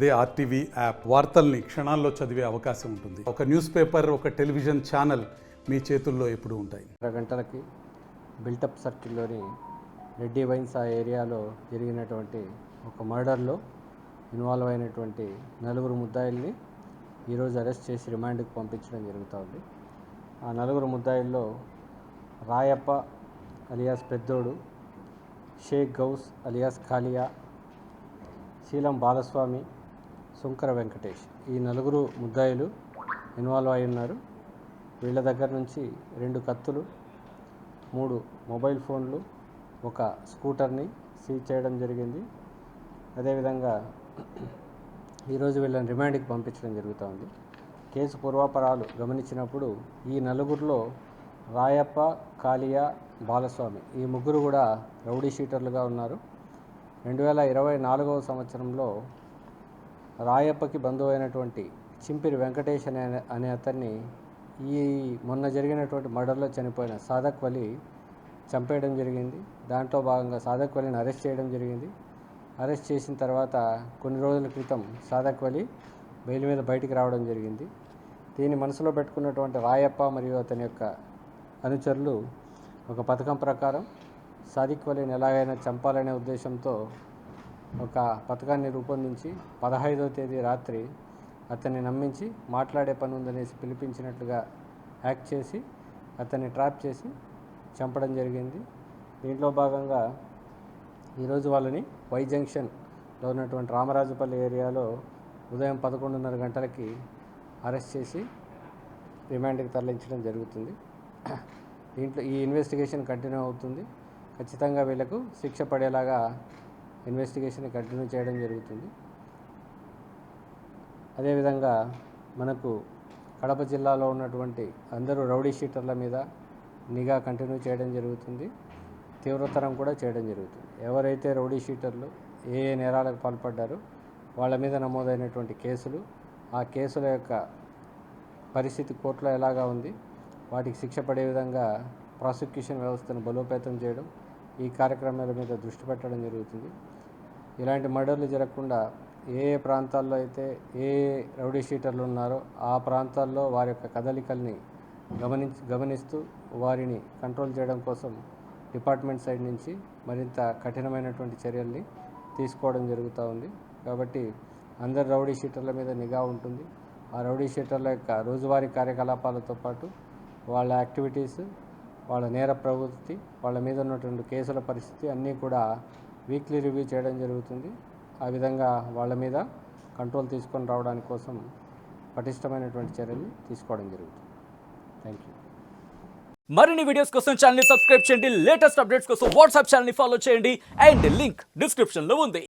అదే RTV app వార్తల్ని క్షణాల్లో చదివే అవకాశం ఉంటుంది. ఒక న్యూస్ పేపర్, ఒక టెలివిజన్ ఛానల్ మీ చేతుల్లో ఎప్పుడూ ఉంటాయి. 2 గంటలకి బిల్టప్ సర్కిల్లోని రెడ్డి వైన్స్ ఆ ఏరియాలో జరిగినటువంటి ఒక మర్డర్లో ఇన్వాల్వ్ అయినటువంటి 4 ముద్దాయిల్ని ఈరోజు అరెస్ట్ చేసి రిమాండ్కి పంపించడం జరుగుతుంది. ఆ 4 ముద్దాయిల్లో రాయప్ప అలియాస్ పెద్దోడు, షేక్ గౌస్ అలియాస్ ఖాలియా, శీలం బాలస్వామి, సుంకర వెంకటేష్, ఈ 4 ముద్దాయిలు ఇన్వాల్వ్ అయి ఉన్నారు. వీళ్ళ దగ్గర నుంచి 2 కత్తులు, 3 మొబైల్ ఫోన్లు, ఒక స్కూటర్ని సీజ్ చేయడం జరిగింది. అదేవిధంగా ఈరోజు వీళ్ళని రిమాండ్కి పంపించడం జరుగుతుంది. కేసు పూర్వాపరాలు గమనించినప్పుడు ఈ 4లో రాయప్ప, కాలియా, బాలస్వామి ఈ 3 కూడా రౌడీ షీటర్లుగా ఉన్నారు. 2024వ సంవత్సరంలో రాయప్పకి బంధువు అయినటువంటి చింపిరి వెంకటేష్ అనే అతన్ని ఈ మొన్న జరిగినటువంటి మర్డర్లో చనిపోయిన సాదక్ వలి చంపేయడం జరిగింది. దాంట్లో భాగంగా సాదక్ వలిని అరెస్ట్ చేయడం జరిగింది. అరెస్ట్ చేసిన తర్వాత కొన్ని రోజుల క్రితం సాదక్ వలి బెయిల్ మీద బయటికి రావడం జరిగింది. దీన్ని మనసులో పెట్టుకున్నటువంటి రాయప్ప మరియు అతని యొక్క అనుచరులు ఒక పథకం ప్రకారం సాదిక్ వలిని ఎలాగైనా చంపాలనే ఉద్దేశంతో ఒక పథకాన్ని రూపొందించి 15వ తేదీ రాత్రి అతన్ని నమ్మించి మాట్లాడే పని ఉందనేసి పిలిపించినట్లుగా యాక్ట్ చేసి అతన్ని ట్రాప్ చేసి చంపడం జరిగింది. దీంట్లో భాగంగా ఈరోజు వాళ్ళని వై జంక్షన్లో ఉన్నటువంటి రామరాజుపల్లి ఏరియాలో ఉదయం 11:30 గంటలకి అరెస్ట్ చేసి రిమాండ్కి తరలించడం జరుగుతుంది. దీంట్లో ఈ ఇన్వెస్టిగేషన్ కంటిన్యూ అవుతుంది. ఖచ్చితంగా వీళ్ళకు శిక్ష పడేలాగా ఇన్వెస్టిగేషన్ కంటిన్యూ చేయడం జరుగుతుంది. అదేవిధంగా మనకు కడప జిల్లాలో ఉన్నటువంటి అందరూ రౌడీ షీటర్ల మీద నిఘా కంటిన్యూ చేయడం జరుగుతుంది. తీవ్రతరం కూడా చేయడం జరుగుతుంది. ఎవరైతే రౌడీ షీటర్లు ఏ నేరాలకు పాల్పడ్డారో వాళ్ళ మీద నమోదైనటువంటి కేసులు, ఆ కేసుల యొక్క పరిస్థితి కోర్టులో ఎలాగా ఉంది, వాటికి శిక్ష పడే విధంగా ప్రాసిక్యూషన్ వ్యవస్థను బలోపేతం చేయడం, ఈ కార్యక్రమాల మీద దృష్టి పెట్టడం జరుగుతుంది. ఇలాంటి మర్డర్లు జరగకుండా ఏ ప్రాంతాల్లో అయితే ఏ రౌడీ షీటర్లు ఉన్నారో ఆ ప్రాంతాల్లో వారి యొక్క కదలికల్ని గమనిస్తూ వారిని కంట్రోల్ చేయడం కోసం డిపార్ట్మెంట్ సైడ్ నుంచి మరింత కఠినమైనటువంటి చర్యల్ని తీసుకోవడం జరుగుతూ ఉంది. కాబట్టి అందరు రౌడీ షీటర్ల మీద నిఘా ఉంటుంది. ఆ రౌడీ షీటర్ల యొక్క రోజువారీ కార్యకలాపాలతో పాటు వాళ్ళ యాక్టివిటీస్, వాళ్ళ నేర ప్రవృత్తి, వాళ్ళ మీద ఉన్నటువంటి కేసుల పరిస్థితి అన్నీ కూడా వీక్లీ రివ్యూ చేయడం జరుగుతుంది. ఆ విధంగా వాళ్ళ మీద కంట్రోల్ తీసుకొని రావడానికి కోసం పటిష్టమైనటువంటి చర్యలు తీసుకోవడం జరుగుతుంది. Thank you. మరిన్ని వీడియోస్ కోసం ఛానల్ ని సబ్స్క్రైబ్ చేయండి. లేటెస్ట్ అప్డేట్స్ కోసం వాట్సాప్ ఛానల్ ని ఫాలో చేయండి. అండ్ లింక్ డిస్క్రిప్షన్ లో ఉంది.